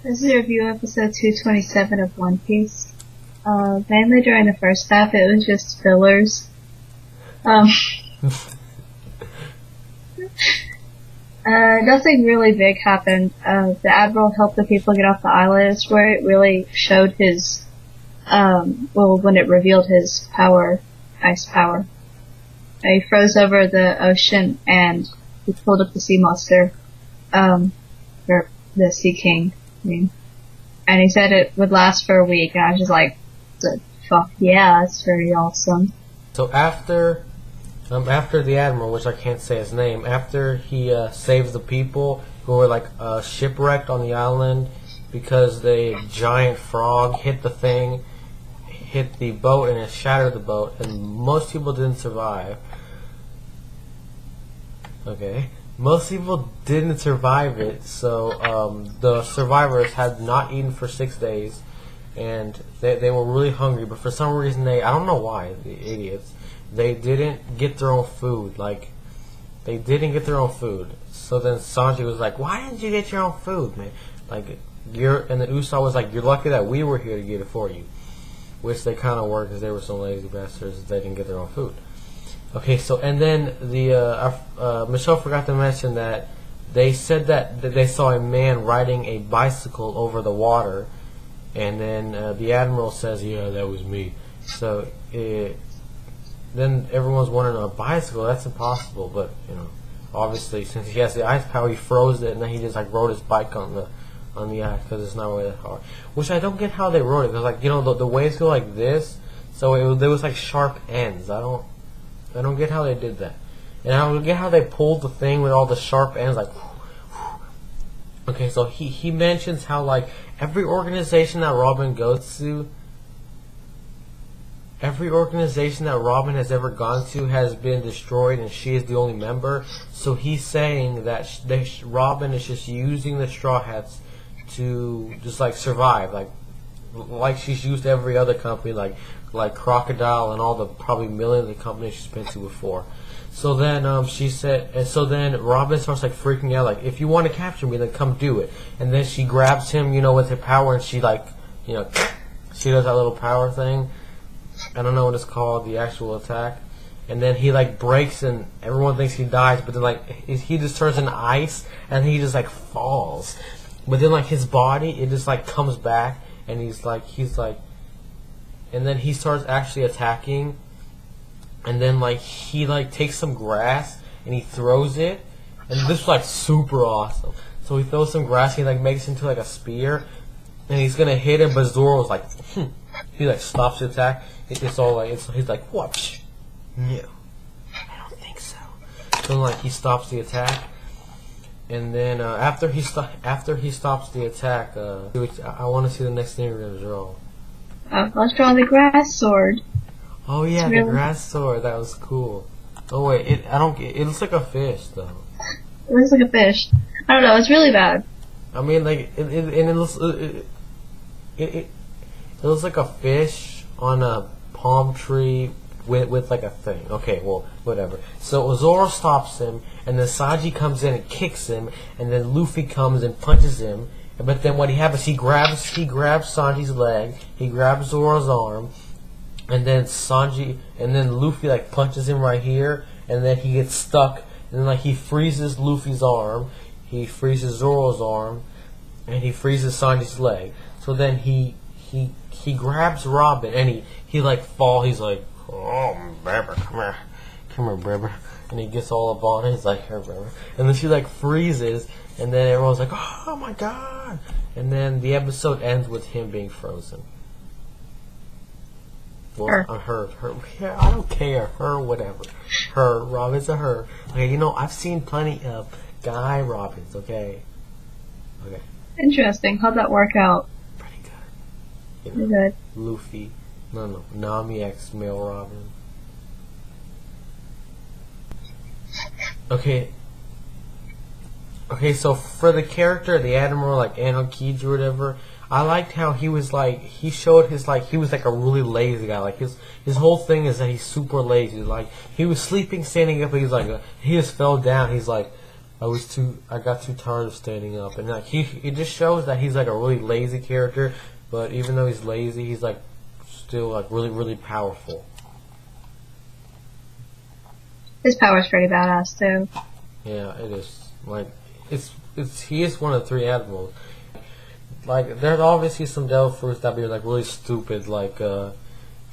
This is a review episode 227 of One Piece. Mainly during the first half, it was just fillers. Nothing really big happened. The Admiral helped the people get off the island. It's where it really showed his, when it revealed his power, ice power. He froze over the ocean and he pulled up the sea monster, or the Sea King. And he said it would last for a week, and I was just like, fuck yeah, that's very awesome. So after the Admiral, which I can't say his name, after he saves the people who were like shipwrecked on the island because the giant frog hit the boat and it shattered the boat, and most people didn't survive. Okay. Most people didn't survive it, so the survivors had not eaten for 6 days, and they were really hungry, but for some reason I don't know why, the idiots, they didn't get their own food, they didn't get their own food. So then Sanji was like, why didn't you get your own food, man? And then Usopp was like, you're lucky that we were here to get it for you. Which they kind of were, because they were some lazy bastards, they didn't get their own food. Okay, so, and then Michelle forgot to mention that they said that they saw a man riding a bicycle over the water, and then the Admiral says, yeah, that was me. So, then everyone's wondering, a bicycle, that's impossible, but, obviously, since he has the ice power, he froze it, and then he just, rode his bike on the ice, because it's not really that hard. Which I don't get how they rode it, because, the waves go like this, so there was, sharp ends. I don't get how they did that. And I don't get how they pulled the thing with all the sharp ends, Okay, so he mentions how, every organization that Robin goes to, every organization that Robin has ever gone to has been destroyed, and she is the only member. So he's saying that Robin is just using the Straw Hats to just, survive, like she's used every other company, like Crocodile and all the probably millions of companies she's been to before. So then she said, and so then Robin starts freaking out, if you want to capture me, then come do it. And then she grabs him, with her power, and she she does that little power thing. I don't know what it's called, the actual attack. And then he breaks, and everyone thinks he dies, but then he just turns into ice, and he just falls. But then his body, it just comes back, and he's and then he starts actually attacking, and then he takes some grass and he throws it, and this was super awesome. So he throws some grass, and he makes it into a spear, and he's gonna hit him, but Zoro's he stops the attack. It's all he's what? No, I don't think so. So he stops the attack, and then after he stops the attack, I want to see the next thing we're gonna draw. Let's draw the grass sword. Oh yeah, the grass sword. That was cool. Oh wait, it looks like a fish though. It looks like a fish. I don't know. It's really bad. I mean, it looks like a fish on a palm tree with a thing. Okay, well, whatever. So Zoro stops him, and then Sanji comes in and kicks him, and then Luffy comes and punches him. But then what he happens, he grabs Sanji's leg, he grabs Zoro's arm, and then Luffy punches him right here, and then he gets stuck, and then he freezes Luffy's arm, he freezes Zoro's arm, and he freezes Sanji's leg. So then he grabs Robin, and he falls. He's like, oh, baby, come here, baby. And he gets all up on it. He's like, here, baby. And then she freezes, and then everyone's like, oh my god. And then the episode ends with him being frozen. Well, her. Yeah, I don't care. Her, whatever. Her. Robin's a her. Okay, I've seen plenty of guy Robins. Okay. Interesting. How'd that work out? Pretty good. Pretty good. Luffy. No. Nami X male Robin. Okay, so for the character, the Admiral, Aokiji or whatever, I liked how he was he showed his he was a really lazy guy. His whole thing is that he's super lazy. He was sleeping, standing up, but he just fell down. He's I got too tired of standing up, and like it just shows that he's like a really lazy character, but even though he's lazy, he's like still like really powerful. His power's pretty badass too. Yeah, it is. Like he is one of the three admirals. Like there's obviously some devil fruits that be like really stupid, like I'm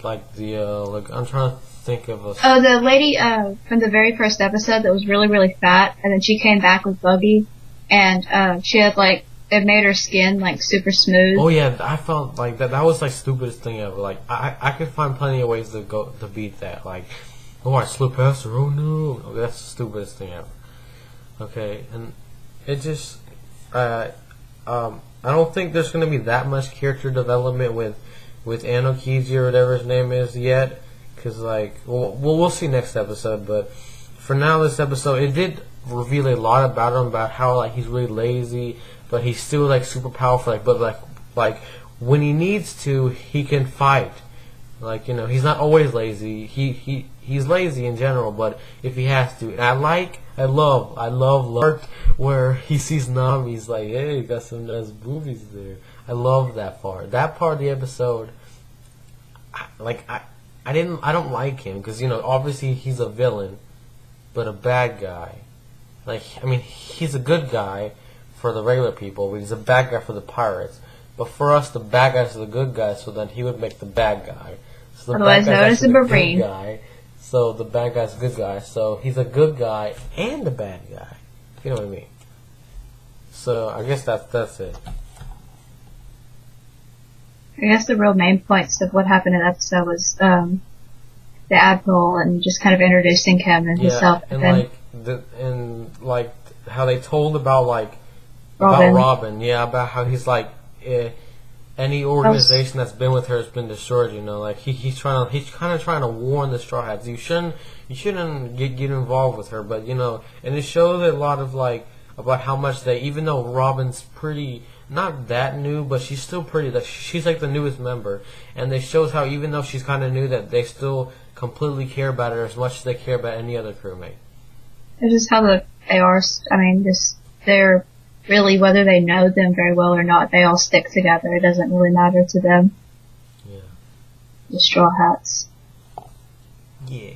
trying to think of a. Oh, the lady from the very first episode that was really fat, and then she came back with Buggy, and she had like it made her skin like super smooth. Oh yeah, I felt like that was like stupidest thing ever. Like I could find plenty of ways to beat that. Like, oh, I slipped past her. Oh no, that's the stupidest thing ever. Okay, and it just I don't think there's going to be that much character development with Anokiji or whatever his name is yet, because like we'll see next episode. But for now, this episode it did reveal a lot about him, about how like he's really lazy, but he's still like super powerful. Like when he needs to, he can fight. Like he's not always lazy. He's lazy in general, but if he has to, and I love where he sees Nami. He's like, hey, you got some nice boobies there. I love that part. That part of the episode, I don't like him because obviously he's a villain, but a bad guy. Like I mean, he's a good guy for the regular people, but he's a bad guy for the pirates. But for us, the bad guys are the good guys, so then he would make the bad guy. So the otherwise known as a Marine. Guy, so the bad guy's a good guy. So he's a good guy and a bad guy. You know what I mean? So I guess that's it. I guess the real main points of what happened in that episode was the Admiral and just kind of introducing him and himself. And like how they told about Robin. about how he's like any organization that's been with her has been destroyed. Like he's kind of trying to warn the Straw Hats. You shouldn't get involved with her, but and it shows a lot of like about how much even though Robin's pretty not that new, but she's still pretty. She's like the newest member, and it shows how even though she's kind of new, that they still completely care about her as much as they care about any other crewmate. It's just how they are. I mean, they're really, whether they know them very well or not, they all stick together. It doesn't really matter to them. Yeah. The Straw Hats. Yeah.